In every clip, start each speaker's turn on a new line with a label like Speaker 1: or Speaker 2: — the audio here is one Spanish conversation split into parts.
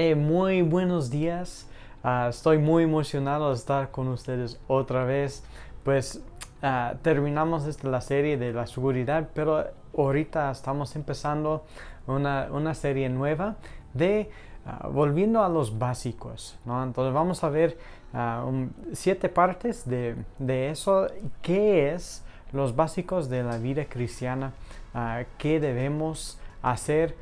Speaker 1: Muy buenos días. Estoy muy emocionado de estar con ustedes otra vez. Pues terminamos la serie de la seguridad, pero ahorita estamos empezando una serie nueva de volviendo a los básicos, ¿no? Entonces vamos a ver 7 partes de eso. ¿Qué es los básicos de la vida cristiana? ¿Qué debemos hacer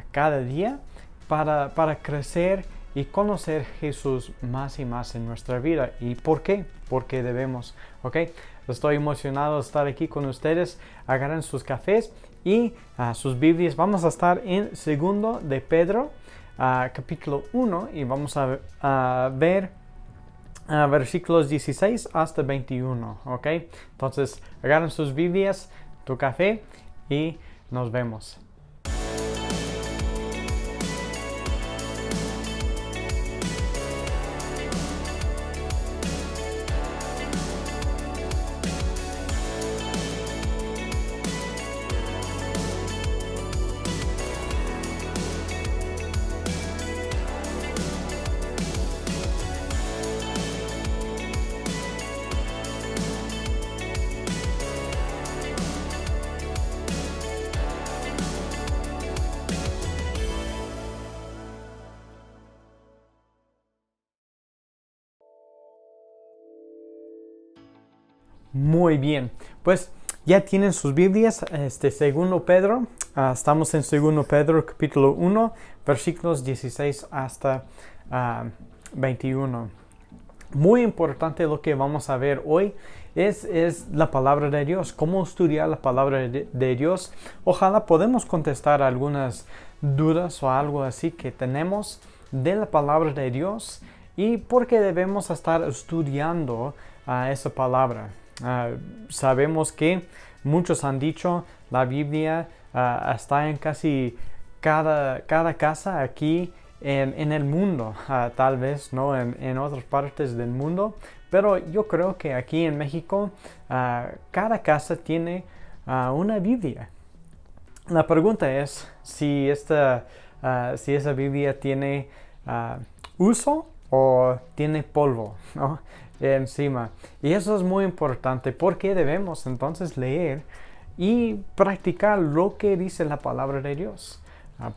Speaker 1: cada día para crecer y conocer a Jesús más y más en nuestra vida? ¿Y por qué? Porque debemos, ¿ok? Estoy emocionado de estar aquí con ustedes. Agarren sus cafés y sus Biblias. Vamos a estar en segundo de Pedro, capítulo 1, y vamos a ver versículos 16 hasta 21, ¿ok? Entonces, agarren sus Biblias, tu café y nos vemos. Muy bien, pues ya tienen sus Biblias, segundo Pedro, estamos en segundo Pedro capítulo 1, versículos 16 hasta 21. Muy importante lo que vamos a ver hoy es la palabra de Dios, cómo estudiar la palabra de Dios. Ojalá podemos contestar algunas dudas o algo así que tenemos de la palabra de Dios y por qué debemos estar estudiando esa palabra. Sabemos que muchos han dicho la Biblia está en casi cada casa aquí en el mundo, tal vez no en otras partes del mundo, pero yo creo que aquí en México cada casa tiene una Biblia. La pregunta es si esa Biblia tiene uso o tiene polvo, ¿no? Encima. Y eso es muy importante porque debemos entonces leer y practicar lo que dice la palabra de Dios.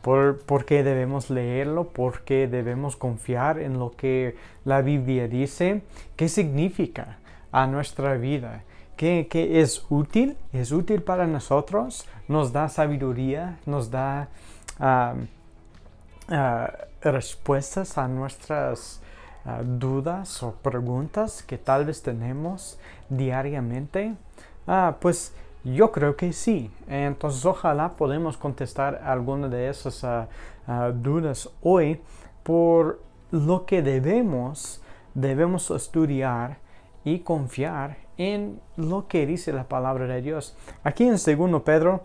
Speaker 1: ¿Por qué debemos leerlo? ¿Por qué debemos confiar en lo que la Biblia dice? ¿Qué significa a nuestra vida? ¿Qué es útil? ¿Es útil para nosotros? ¿Nos da sabiduría? ¿Nos da respuestas a nuestras dudas o preguntas que tal vez tenemos diariamente? Pues yo creo que sí. Entonces ojalá podamos contestar alguna de esas dudas hoy. Por lo que debemos estudiar y confiar en lo que dice la palabra de Dios. Aquí en 2 Pedro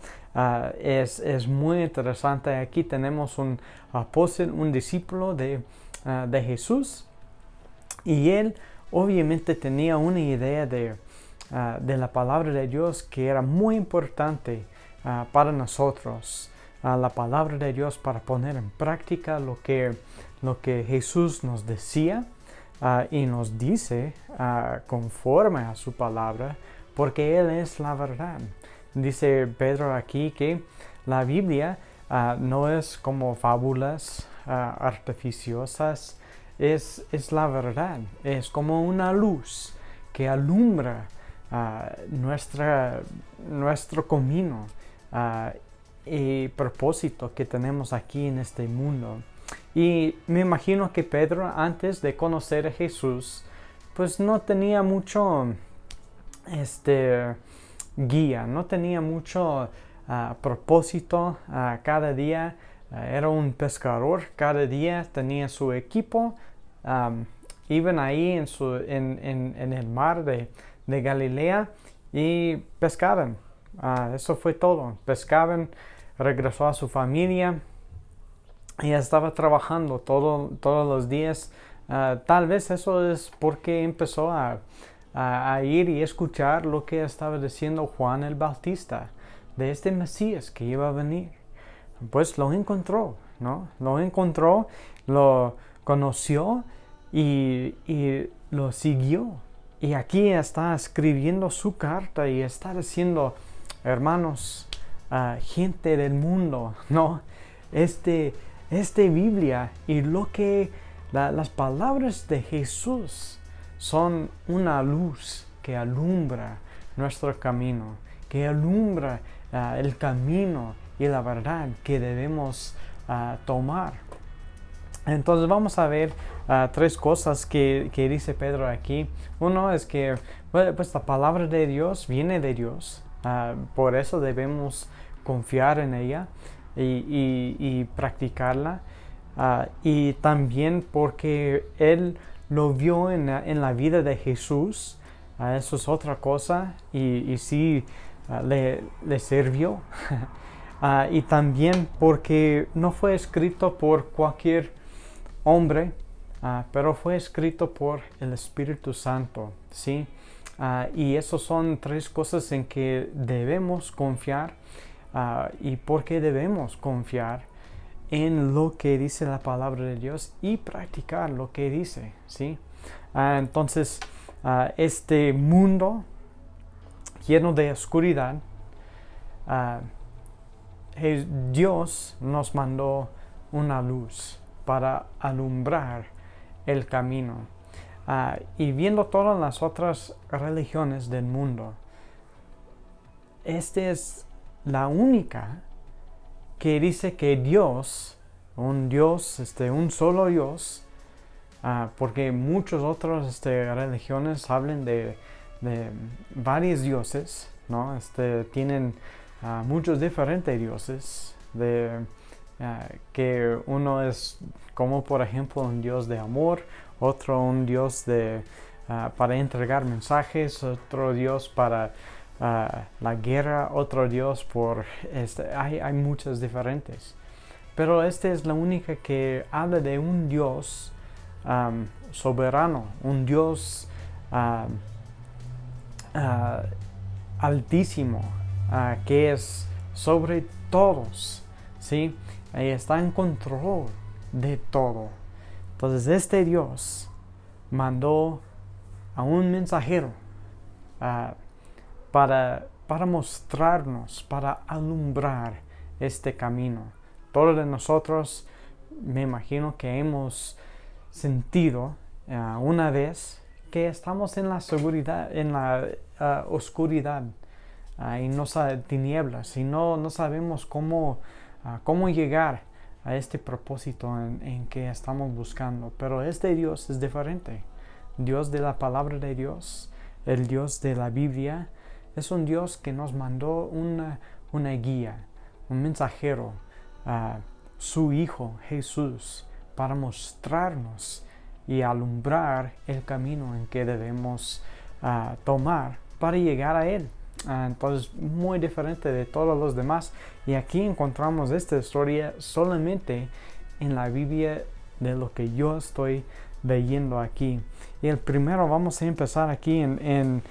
Speaker 1: es muy interesante. Aquí tenemos un apóstol, un discípulo de Jesús. Y él obviamente tenía una idea de la palabra de Dios que era muy importante para nosotros. La palabra de Dios para poner en práctica lo que Jesús nos decía y nos dice conforme a su palabra, porque Él es la verdad. Dice Pedro aquí que la Biblia no es como fábulas artificiosas. Es la verdad, es como una luz que alumbra nuestro camino y propósito que tenemos aquí en este mundo. Y me imagino que Pedro, antes de conocer a Jesús, pues no tenía mucho guía, no tenía mucho propósito. Cada día era un pescador, cada día tenía su equipo, iban ahí en el mar de Galilea y pescaban. Eso fue todo. Pescaban, regresó a su familia y estaba trabajando todos los días. Tal vez eso es porque empezó a ir y escuchar lo que estaba diciendo Juan el Bautista de este Mesías que iba a venir. Pues lo encontró ¿no? Lo encontró, lo conoció y lo siguió. Y aquí está escribiendo su carta y está diciendo, hermanos, gente del mundo, ¿no? Este Biblia y las palabras de Jesús son una luz que alumbra nuestro camino, que alumbra el camino y la verdad que debemos tomar. Entonces vamos a ver tres cosas que dice Pedro aquí. Uno es que pues la palabra de Dios viene de Dios. Por eso debemos confiar en ella y practicarla. Y también porque Él lo vio en la vida de Jesús. Eso es otra cosa. Y sí le sirvió. Y también porque no fue escrito por cualquier hombre, pero fue escrito por el Espíritu Santo, ¿sí? Y esas son tres cosas en que debemos confiar. ¿Y por qué debemos confiar? En lo que dice la palabra de Dios y practicar lo que dice, ¿sí? Entonces, este mundo lleno de oscuridad, Dios nos mandó una luz para alumbrar el camino. Y viendo todas las otras religiones del mundo, esta es la única que dice que Dios, un solo Dios, porque muchas otras religiones hablan de varios dioses, ¿no? Tienen muchos diferentes dioses, que uno es como por ejemplo un Dios de amor, otro un Dios para entregar mensajes, otro Dios para la guerra, otro Dios hay muchos diferentes. Pero esta es la única que habla de un Dios soberano, un Dios altísimo, que es sobre todos, ¿sí? Y está en control de todo. Entonces este Dios mandó a un mensajero para mostrarnos, para alumbrar este camino. Todos de nosotros, me imagino que hemos sentido una vez que estamos en la seguridad, en la oscuridad y tinieblas, y no sabemos cómo llegar a este propósito en que estamos buscando. Pero este Dios es diferente. Dios de la palabra de Dios, el Dios de la Biblia, es un Dios que nos mandó una guía, un mensajero, su Hijo Jesús, para mostrarnos y alumbrar el camino en que debemos tomar para llegar a Él. Entonces, muy diferente de todos los demás. Y aquí encontramos esta historia solamente en la Biblia de lo que yo estoy leyendo aquí. Y el primero vamos a empezar aquí en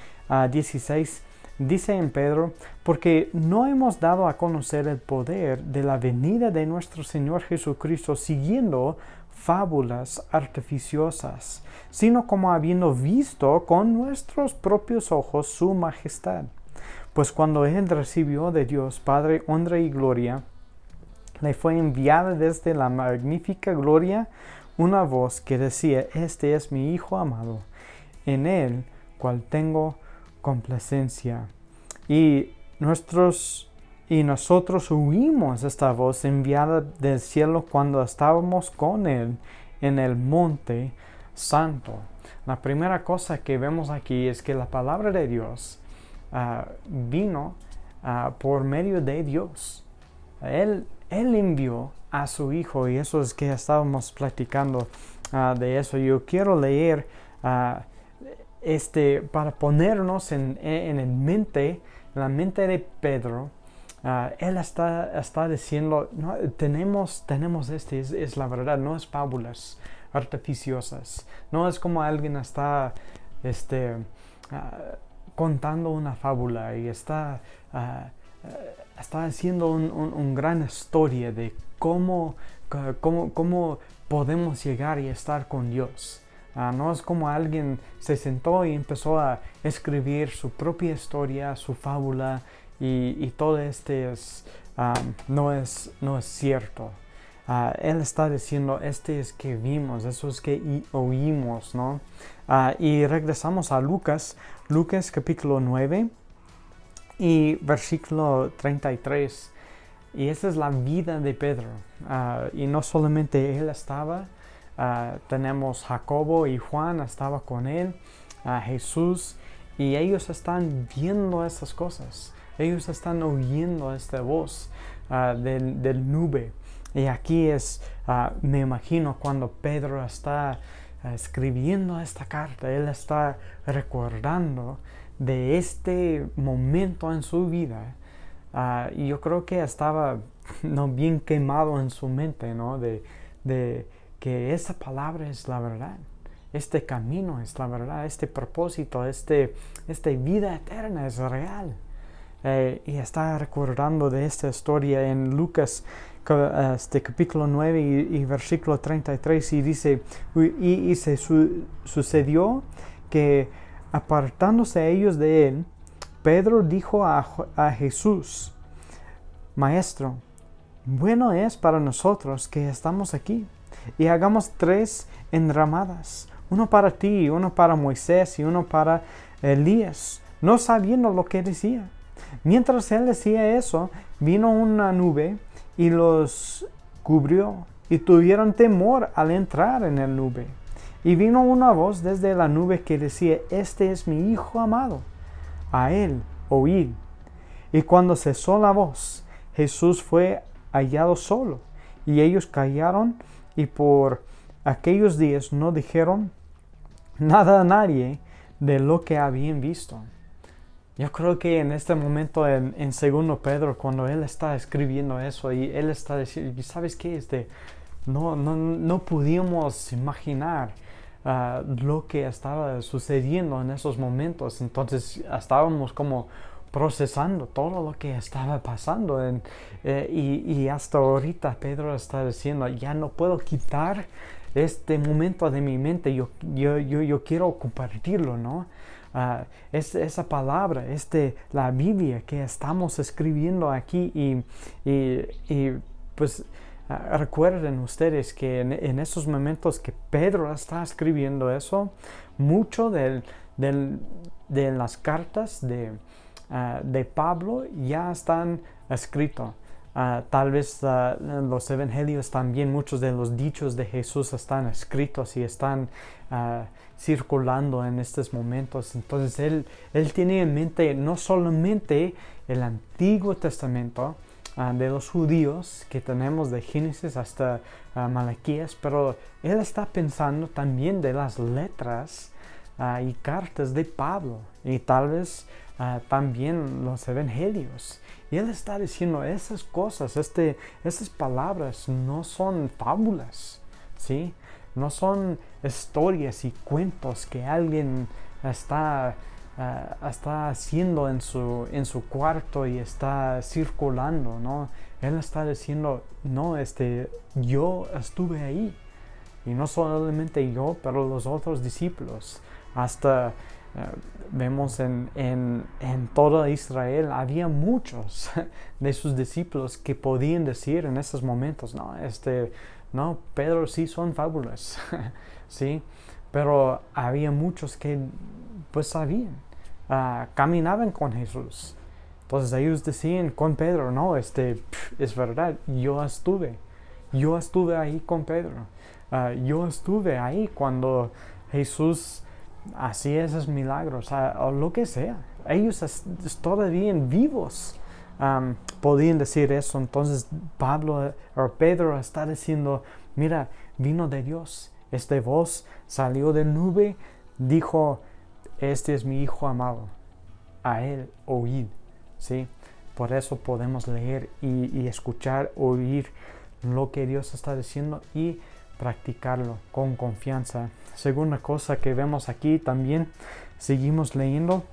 Speaker 1: 16. Dice en Pedro, porque no hemos dado a conocer el poder de la venida de nuestro Señor Jesucristo siguiendo fábulas artificiosas, sino como habiendo visto con nuestros propios ojos su majestad. Pues cuando Él recibió de Dios Padre honra y gloria, le fue enviada desde la magnífica gloria una voz que decía, este es mi Hijo amado, en Él cual tengo complacencia. Y nosotros oímos esta voz enviada del cielo cuando estábamos con Él en el monte santo. La primera cosa que vemos aquí es que la palabra de Dios vino por medio de Dios. Él envió a su Hijo, y eso es que estábamos platicando de eso. Yo quiero leer para ponernos en la mente de Pedro. Él está diciendo, no, tenemos es la verdad, no es fábulas artificiosas, no es como alguien está contando una fábula y está está haciendo una gran historia de cómo podemos llegar y estar con Dios. No es como alguien se sentó y empezó a escribir su propia historia, su fábula, y todo no es cierto. Él está diciendo, es que vimos, eso es que oímos, ¿no? Y regresamos a Lucas capítulo 9 y versículo 33. Y esa es la vida de Pedro. Y no solamente él estaba, tenemos Jacobo y Juan, estaba con él, Jesús, y ellos están viendo esas cosas. Ellos están oyendo esta voz del nube. Y aquí me imagino cuando Pedro está escribiendo esta carta, él está recordando de este momento en su vida. Y yo creo que estaba bien quemado en su mente, ¿no? De que esa palabra es la verdad. Este camino es la verdad. Este propósito, esta vida eterna es real. Y está recordando de esta historia en Lucas capítulo 9 y versículo 33, y dice, y se sucedió que apartándose ellos de él, Pedro dijo a Jesús, Maestro, bueno es para nosotros que estamos aquí, y hagamos 3 enramadas, uno para ti, uno para Moisés y uno para Elías, no sabiendo lo que decía. Mientras él decía eso, vino una nube y los cubrió, y tuvieron temor al entrar en la nube. Y vino una voz desde la nube que decía, este es mi Hijo amado, a él oíd. Y cuando cesó la voz, Jesús fue hallado solo, y ellos callaron, y por aquellos días no dijeron nada a nadie de lo que habían visto. Yo creo que en este momento en 2 Pedro, cuando él está escribiendo eso, y él está diciendo, ¿sabes qué? No pudimos imaginar lo que estaba sucediendo en esos momentos. Entonces estábamos como procesando todo lo que estaba pasando. Y hasta ahorita Pedro está diciendo, ya no puedo quitar este momento de mi mente. Yo quiero compartirlo, ¿no? Esa palabra, la Biblia que estamos escribiendo aquí, y pues recuerden ustedes que en esos momentos que Pedro está escribiendo eso, mucho de las cartas de Pablo ya están escritos. Tal vez los evangelios también, muchos de los dichos de Jesús están escritos y están circulando en estos momentos. Entonces él tiene en mente no solamente el Antiguo Testamento de los judíos que tenemos de Génesis hasta Malaquías, pero él está pensando también de las letras y cartas de Pablo, y tal vez también los evangelios. Y él está diciendo esas cosas, esas palabras no son fábulas, ¿sí? No son historias y cuentos que alguien está haciendo en su cuarto y está circulando, ¿no? Él está diciendo, no, yo estuve ahí. Y no solamente yo, pero los otros discípulos. Hasta vemos en toda Israel, había muchos de sus discípulos que podían decir en esos momentos, no, Pedro, sí son fábulas, ¿sí? Pero había muchos que pues sabían, caminaban con Jesús. Entonces ellos decían con Pedro, no, es verdad, yo estuve ahí con Pedro. Yo estuve ahí cuando Jesús hacía esos milagros, o lo que sea. Ellos todavía vivos podían decir eso. Entonces Pedro está diciendo, mira, vino de Dios. Esta voz salió de nube, dijo, este es mi Hijo amado, a él oíd, ¿sí? Por eso podemos leer y escuchar, oír lo que Dios está diciendo y practicarlo con confianza. Segunda cosa que vemos aquí también, seguimos leyendo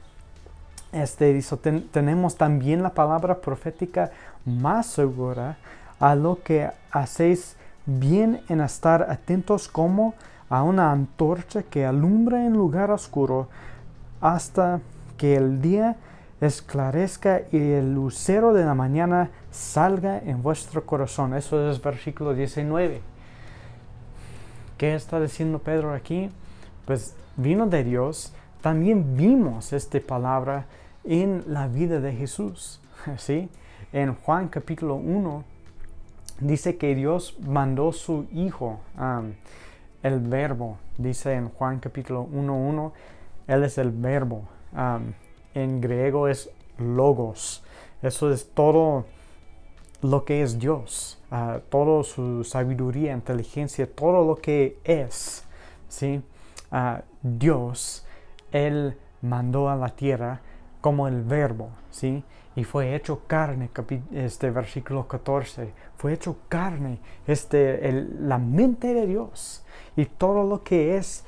Speaker 1: Dice, tenemos también la palabra profética más segura, a lo que hacéis bien en estar atentos como a una antorcha que alumbra en lugar oscuro hasta que el día esclarezca y el lucero de la mañana salga en vuestro corazón. Eso es versículo 19. ¿Qué está diciendo Pedro aquí? Pues vino de Dios. También vimos esta palabra en la vida de Jesús. ¿Sí? En Juan capítulo 1 dice que Dios mandó su Hijo, el Verbo. Dice en Juan capítulo 1:1, Él es el Verbo. En griego es logos. Eso es todo lo que es Dios. Toda su sabiduría, inteligencia, todo lo que es. ¿Sí? Dios, Él mandó a la tierra como el Verbo, ¿sí? Y fue hecho carne, versículo 14, fue hecho carne, la mente de Dios y todo lo que es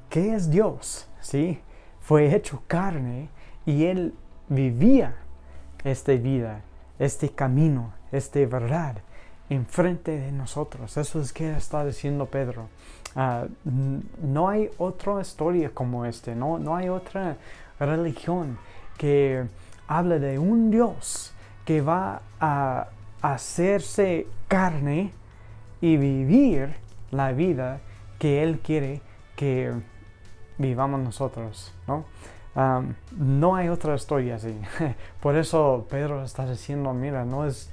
Speaker 1: ¿qué es Dios? ¿Sí? Fue hecho carne y Él vivía esta vida, este camino, esta verdad enfrente de nosotros. Eso es que está diciendo Pedro. No hay otra historia como no hay otra religión que habla de un Dios que va a hacerse carne y vivir la vida que Él quiere que vivamos nosotros, ¿no? No hay otra historia así. Por eso Pedro está diciendo, mira, no es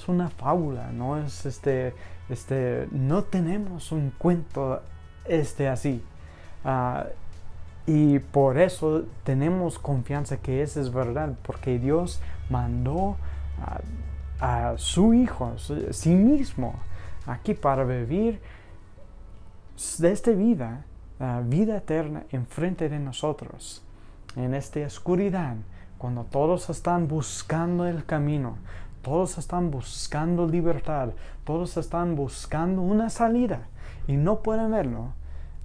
Speaker 1: una fábula, no es no tenemos un cuento así. Y por eso tenemos confianza que eso es verdad, porque Dios mandó a su Hijo, sí mismo, aquí para vivir de esta vida, vida eterna enfrente de nosotros, en esta oscuridad, cuando todos están buscando el camino, todos están buscando libertad, todos están buscando una salida y no pueden verlo.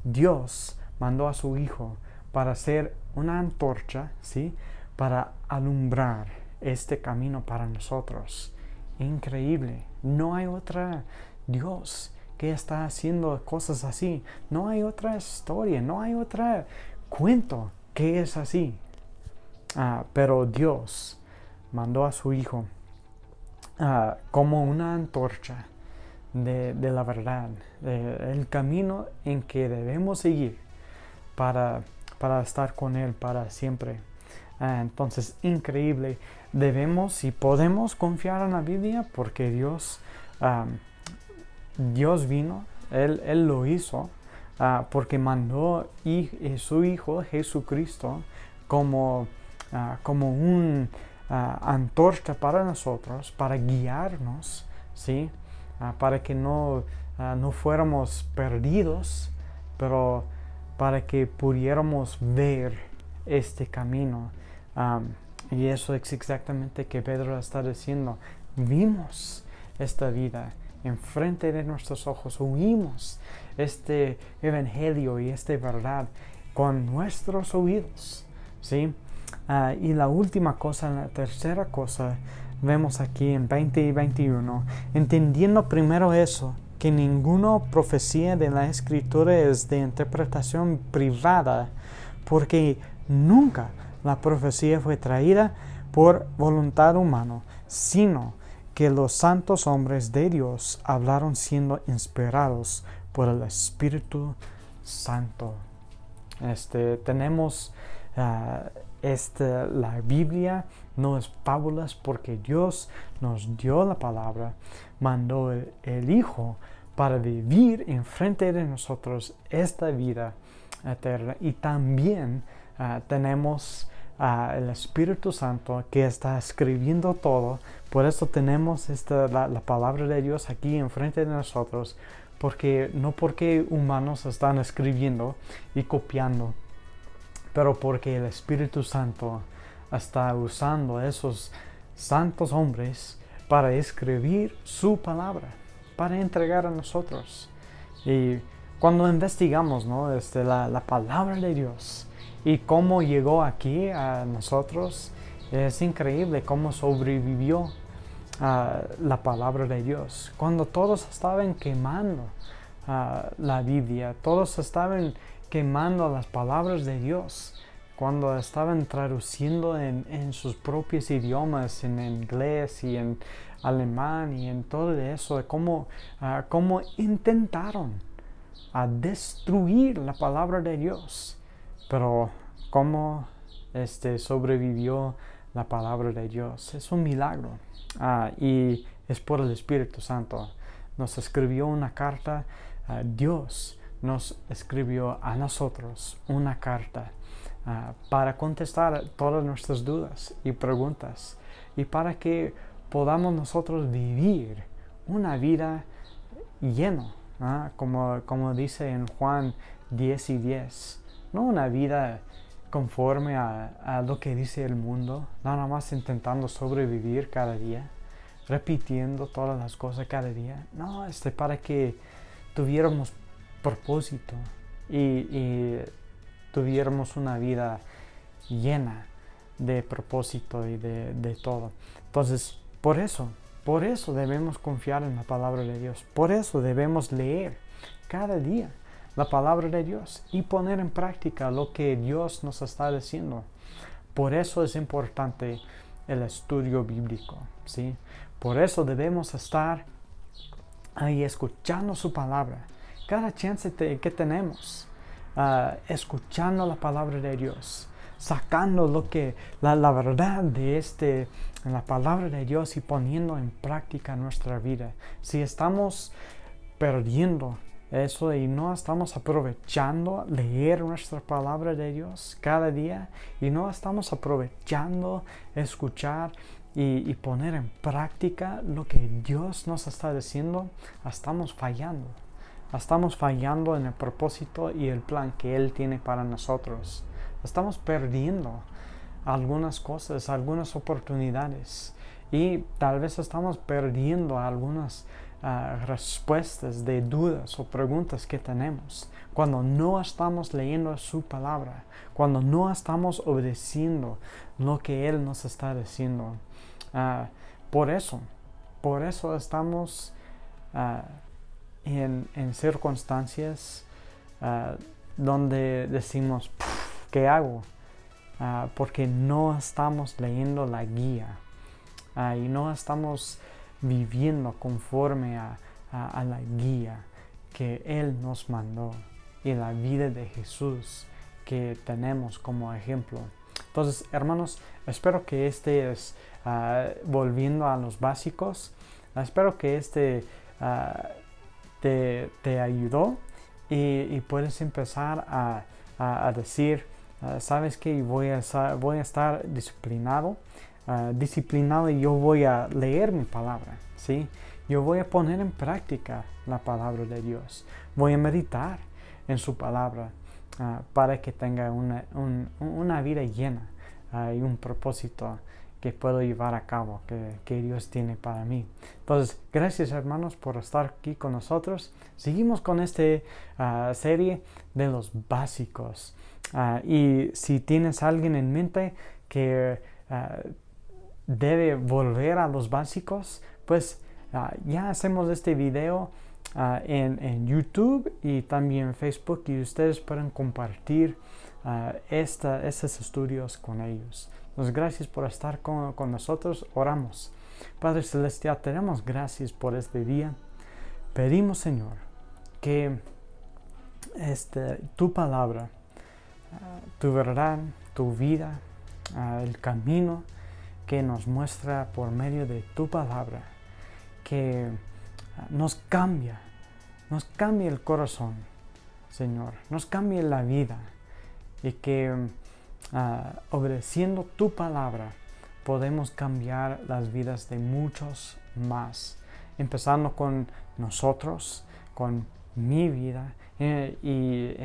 Speaker 1: Dios mandó a su Hijo para ser una antorcha, ¿sí? Para alumbrar este camino para nosotros. Increíble. No hay otro Dios que está haciendo cosas así. No hay otra historia, no hay otro cuento que es así. Pero Dios mandó a su Hijo como una antorcha de la verdad, el camino en que debemos seguir para estar con Él para siempre. Entonces, increíble. Debemos y podemos confiar en la Biblia porque Dios vino, Él lo hizo, porque mandó su Hijo Jesucristo como un antorcha para nosotros, para guiarnos, ¿sí? Para que no fuéramos perdidos, pero para que pudiéramos ver este camino. Y eso es exactamente que Pedro está diciendo. Vimos esta vida enfrente de nuestros ojos, oímos este evangelio y esta verdad con nuestros oídos, ¿sí? Y la última cosa, la tercera cosa, vemos aquí en 20 y 21, entendiendo primero eso, que ninguna profecía de la Escritura es de interpretación privada, porque nunca la profecía fue traída por voluntad humana, sino que los santos hombres de Dios hablaron siendo inspirados por el Espíritu Santo. Tenemos la Biblia, no es fábulas, porque Dios nos dio la palabra, mandó el Hijo para vivir enfrente de nosotros esta vida eterna, y también tenemos el Espíritu Santo que está escribiendo todo. Por eso tenemos la palabra de Dios aquí enfrente de nosotros, no porque humanos están escribiendo y copiando, pero porque el Espíritu Santo está usando esos santos hombres para escribir su palabra, para entregar a nosotros. Y cuando investigamos, ¿no? la palabra de Dios Y cómo llegó aquí a nosotros, es increíble cómo sobrevivió la palabra de Dios. Cuando todos estaban quemando la Biblia, todos estaban quemando las palabras de Dios, cuando estaban traduciendo en sus propios idiomas, en inglés y en alemán y en todo eso, cómo intentaron destruir la palabra de Dios, pero cómo sobrevivió la palabra de Dios. Es un milagro, y es por el Espíritu Santo. Nos escribió una carta, Dios nos escribió a nosotros una carta para contestar todas nuestras dudas y preguntas, y para que podamos nosotros vivir una vida llena, como dice en Juan 10:10, no una vida conforme a lo que dice el mundo, nada más intentando sobrevivir cada día, repitiendo todas las cosas cada día. No, para que tuviéramos propósito y tuviéramos una vida llena de propósito y de todo. Entonces, por eso debemos confiar en la palabra de Dios. Por eso debemos leer cada día la palabra de Dios y poner en práctica lo que Dios nos está diciendo. Por eso es importante el estudio bíblico, ¿sí? Por eso debemos estar ahí escuchando su palabra. Cada chance que tenemos, escuchando la palabra de Dios, sacando la verdad de la palabra de Dios y poniendo en práctica nuestra vida. Si estamos perdiendo eso y no estamos aprovechando leer nuestra palabra de Dios cada día, y no estamos aprovechando escuchar y poner en práctica lo que Dios nos está diciendo, estamos fallando. Estamos fallando en el propósito y el plan que Él tiene para nosotros. Estamos perdiendo algunas cosas, algunas oportunidades, y tal vez estamos perdiendo algunas respuestas de dudas o preguntas que tenemos cuando no estamos leyendo su palabra, cuando no estamos obedeciendo lo que Él nos está diciendo. Por eso estamos en circunstancias donde decimos, ¿qué hago? Porque no estamos leyendo la guía, y no estamos viviendo conforme a la guía que Él nos mandó y la vida de Jesús que tenemos como ejemplo. Entonces, hermanos, espero que volviendo a los básicos, espero que te ayudó, y puedes empezar a decir, ¿sabes qué? Voy a estar disciplinado, y yo voy a leer mi palabra, ¿sí? Yo voy a poner en práctica la palabra de Dios. Voy a meditar en su palabra para que tenga una vida llena y un propósito que puedo llevar a cabo, que Dios tiene para mí. Entonces, gracias, hermanos, por estar aquí con nosotros. Seguimos con esta serie de los básicos. Y si tienes a alguien en mente que debe volver a los básicos, pues ya hacemos este video en YouTube y también en Facebook, y ustedes pueden compartir estos estudios con ellos. Entonces, gracias por estar con nosotros. Oramos. Padre Celestial, te damos gracias por este día. Pedimos, Señor, que tu palabra, tu verdad, tu vida, el camino que nos muestra por medio de tu palabra, que nos cambia el corazón, Señor, nos cambia la vida, y que obedeciendo tu palabra podemos cambiar las vidas de muchos más, empezando con nosotros, con mi vida, y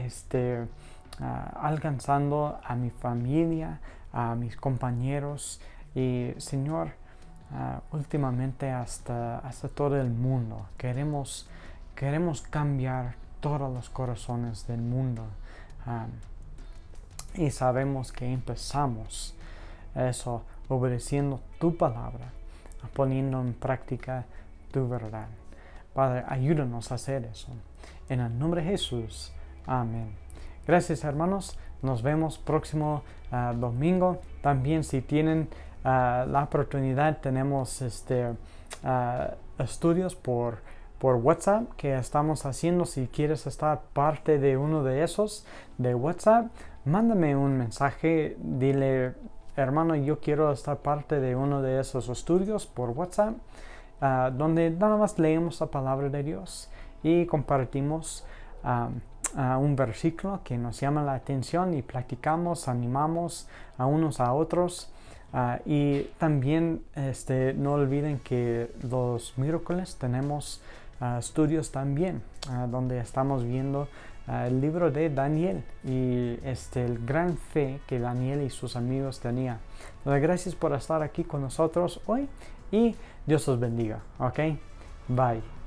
Speaker 1: alcanzando a mi familia, a mis compañeros, y Señor, últimamente hasta todo el mundo. Queremos cambiar todos los corazones del mundo, Y sabemos que empezamos eso obedeciendo tu palabra, poniendo en práctica tu verdad. Padre, ayúdanos a hacer eso. En el nombre de Jesús. Amén. Gracias, hermanos. Nos vemos próximo domingo. También si tienen la oportunidad, tenemos estudios por WhatsApp que estamos haciendo. Si quieres estar parte de uno de esos de WhatsApp, mándame un mensaje. Dile, hermano, yo quiero estar parte de uno de esos estudios por WhatsApp, donde nada más leemos la palabra de Dios y compartimos un versículo que nos llama la atención y platicamos, animamos a unos a otros. Y también no olviden que los miércoles tenemos estudios también, donde estamos viendo el libro de Daniel y el gran fe que Daniel y sus amigos tenían. Entonces, gracias por estar aquí con nosotros hoy y Dios los bendiga. Ok, bye.